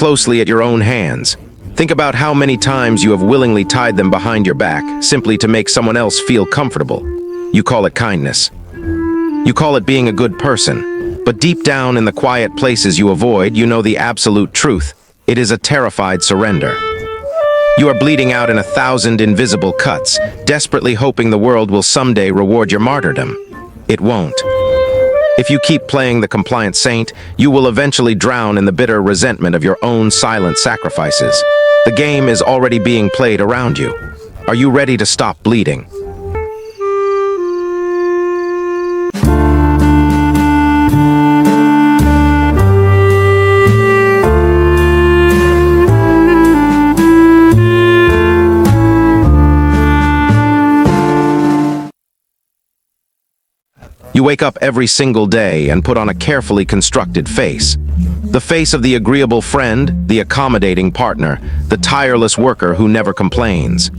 closely at your own hands. Think about how many times you have willingly tied them behind your back, simply to make someone else feel comfortable. You call it kindness. You call it being a good person. But deep down in the quiet places you avoid, you know the absolute truth. It is a terrified surrender. You are bleeding out in 1,000 invisible cuts, desperately hoping the world will someday reward your martyrdom. It won't. If you keep playing the compliant saint, you will eventually drown in the bitter resentment of your own silent sacrifices. The game is already being played around you. Are you ready to stop bleeding? You wake up every single day and put on a carefully constructed face. The face of the agreeable friend, the accommodating partner, the tireless worker who never complains.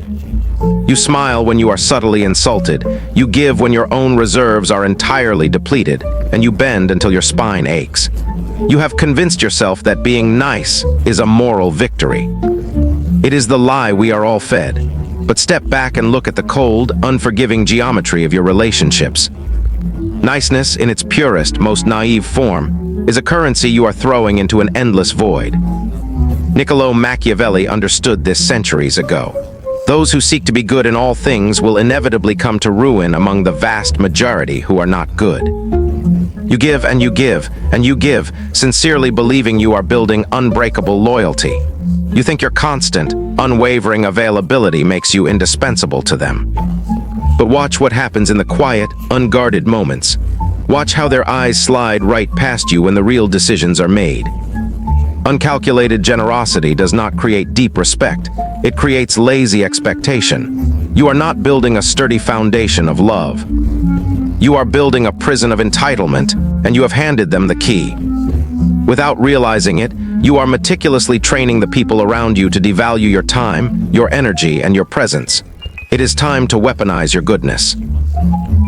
You smile when you are subtly insulted, you give when your own reserves are entirely depleted, and you bend until your spine aches. You have convinced yourself that being nice is a moral victory. It is the lie we are all fed. But step back and look at the cold, unforgiving geometry of your relationships. Niceness, in its purest, most naive form, is a currency you are throwing into an endless void. Niccolo Machiavelli understood this centuries ago. Those who seek to be good in all things will inevitably come to ruin among the vast majority who are not good. You give and you give and you give, sincerely believing you are building unbreakable loyalty. You think your constant, unwavering availability makes you indispensable to them. But watch what happens in the quiet, unguarded moments. Watch how their eyes slide right past you when the real decisions are made. Uncalculated generosity does not create deep respect. It creates lazy expectation. You are not building a sturdy foundation of love. You are building a prison of entitlement, and you have handed them the key. Without realizing it, you are meticulously training the people around you to devalue your time, your energy, and your presence. It is time to weaponize your goodness.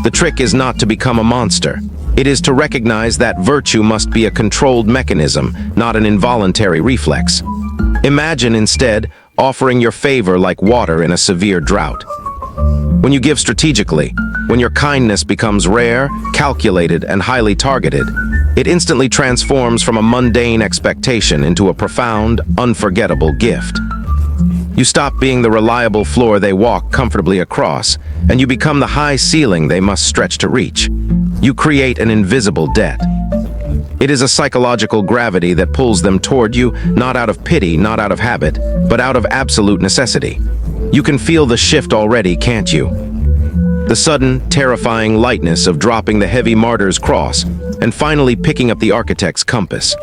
The trick is not to become a monster. It is to recognize that virtue must be a controlled mechanism, not an involuntary reflex. Imagine instead offering your favor like water in a severe drought. When you give strategically, when your kindness becomes rare, calculated, and highly targeted, it instantly transforms from a mundane expectation into a profound, unforgettable gift. You stop being the reliable floor they walk comfortably across, and you become the high ceiling they must stretch to reach. You create an invisible debt. It is a psychological gravity that pulls them toward you, not out of pity, not out of habit, but out of absolute necessity. You can feel the shift already, can't you? The sudden, terrifying lightness of dropping the heavy martyr's cross and finally picking up the architect's compass.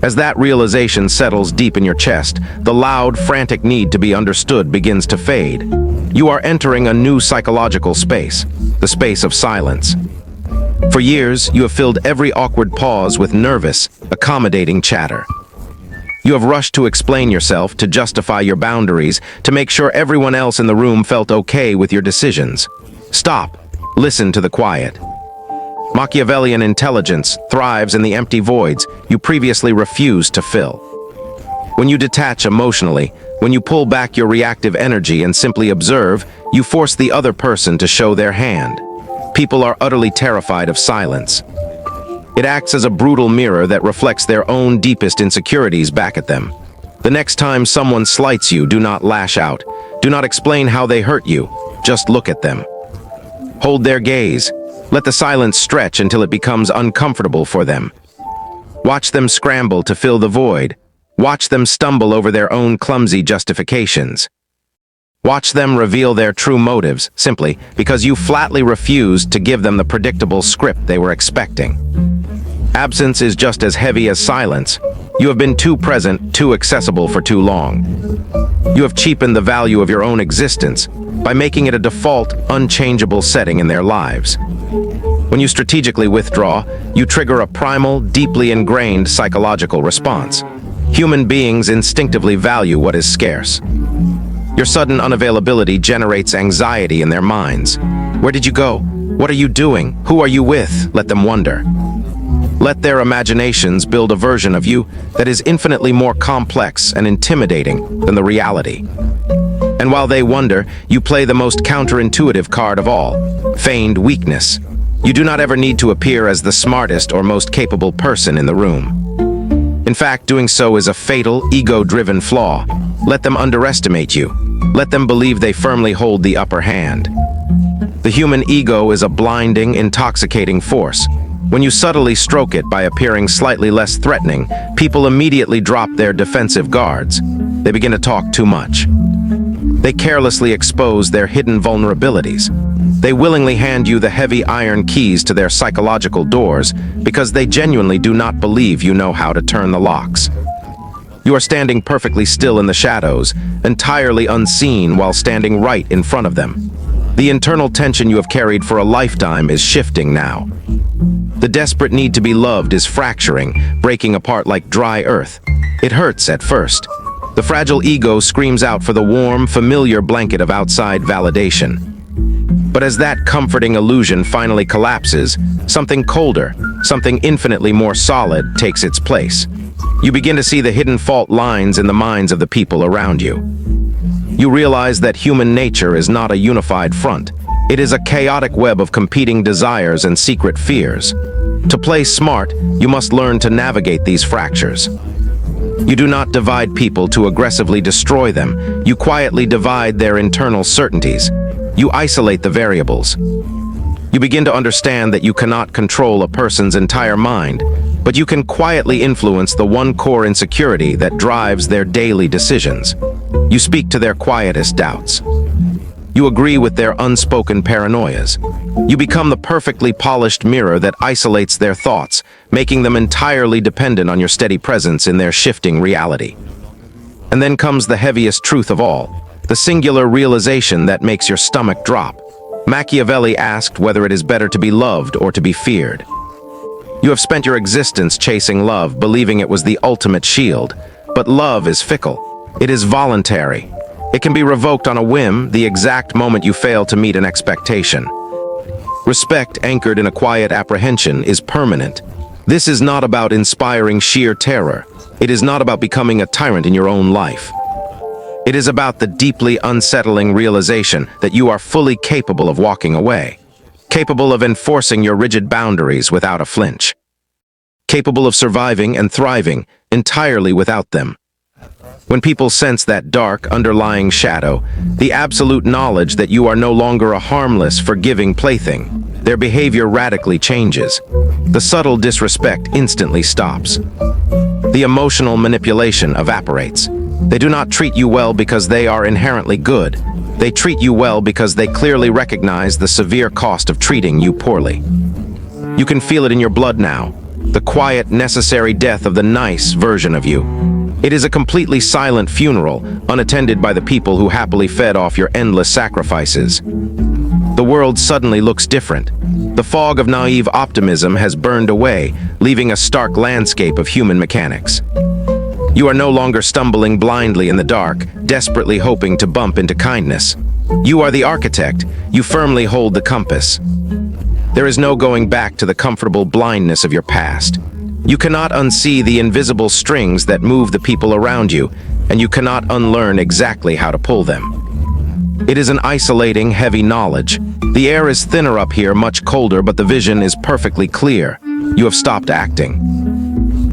As that realization settles deep in your chest, the loud, frantic need to be understood begins to fade. You are entering a new psychological space, the space of silence. For years, you have filled every awkward pause with nervous, accommodating chatter. You have rushed to explain yourself, to justify your boundaries, to make sure everyone else in the room felt okay with your decisions. Stop. Listen to the quiet. Machiavellian intelligence thrives in the empty voids you previously refused to fill. When you detach emotionally, when you pull back your reactive energy and simply observe, you force the other person to show their hand. People are utterly terrified of silence. It acts as a brutal mirror that reflects their own deepest insecurities back at them. The next time someone slights you, do not lash out. Do not explain how they hurt you. Just look at them. Hold their gaze. Let the silence stretch until it becomes uncomfortable for them. Watch them scramble to fill the void. Watch them stumble over their own clumsy justifications. Watch them reveal their true motives, simply because you flatly refused to give them the predictable script they were expecting. Absence is just as heavy as silence. You have been too present, too accessible for too long. You have cheapened the value of your own existence by making it a default, unchangeable setting in their lives. When you strategically withdraw, you trigger a primal, deeply ingrained psychological response. Human beings instinctively value what is scarce. Your sudden unavailability generates anxiety in their minds. Where did you go? What are you doing? Who are you with? Let them wonder. Let their imaginations build a version of you that is infinitely more complex and intimidating than the reality. And while they wonder, you play the most counterintuitive card of all, feigned weakness. You do not ever need to appear as the smartest or most capable person in the room. In fact, doing so is a fatal, ego-driven flaw. Let them underestimate you. Let them believe they firmly hold the upper hand. The human ego is a blinding, intoxicating force. When you subtly stroke it by appearing slightly less threatening, people immediately drop their defensive guards. They begin to talk too much. They carelessly expose their hidden vulnerabilities. They willingly hand you the heavy iron keys to their psychological doors because they genuinely do not believe you know how to turn the locks. You are standing perfectly still in the shadows, entirely unseen while standing right in front of them. The internal tension you have carried for a lifetime is shifting now. The desperate need to be loved is fracturing, breaking apart like dry earth. It hurts at first. The fragile ego screams out for the warm, familiar blanket of outside validation. But as that comforting illusion finally collapses, something colder, something infinitely more solid takes its place. You begin to see the hidden fault lines in the minds of the people around you. You realize that human nature is not a unified front. It is a chaotic web of competing desires and secret fears. To play smart, you must learn to navigate these fractures. You do not divide people to aggressively destroy them. You quietly divide their internal certainties. You isolate the variables. You begin to understand that you cannot control a person's entire mind, but you can quietly influence the one core insecurity that drives their daily decisions. You speak to their quietest doubts. You agree with their unspoken paranoias. You become the perfectly polished mirror that isolates their thoughts, making them entirely dependent on your steady presence in their shifting reality. And then comes the heaviest truth of all, the singular realization that makes your stomach drop. Machiavelli asked whether it is better to be loved or to be feared. You have spent your existence chasing love, believing it was the ultimate shield. But love is fickle. It is voluntary. It can be revoked on a whim the exact moment you fail to meet an expectation. Respect anchored in a quiet apprehension is permanent. This is not about inspiring sheer terror. It is not about becoming a tyrant in your own life. It is about the deeply unsettling realization that you are fully capable of walking away, capable of enforcing your rigid boundaries without a flinch, capable of surviving and thriving entirely without them. When people sense that dark, underlying shadow, the absolute knowledge that you are no longer a harmless, forgiving plaything, their behavior radically changes. The subtle disrespect instantly stops. The emotional manipulation evaporates. They do not treat you well because they are inherently good. They treat you well because they clearly recognize the severe cost of treating you poorly. You can feel it in your blood now, the quiet, necessary death of the nice version of you. It is a completely silent funeral, unattended by the people who happily fed off your endless sacrifices. The world suddenly looks different. The fog of naive optimism has burned away, leaving a stark landscape of human mechanics. You are no longer stumbling blindly in the dark, desperately hoping to bump into kindness. You are the architect. You firmly hold the compass. There is no going back to the comfortable blindness of your past. You cannot unsee the invisible strings that move the people around you, and you cannot unlearn exactly how to pull them. It is an isolating, heavy knowledge. The air is thinner up here, much colder, but the vision is perfectly clear. You have stopped acting.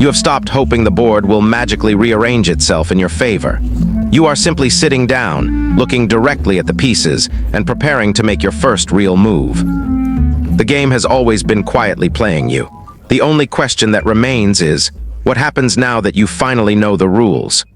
You have stopped hoping the board will magically rearrange itself in your favor. You are simply sitting down, looking directly at the pieces, and preparing to make your first real move. The game has always been quietly playing you. The only question that remains is, what happens now that you finally know the rules?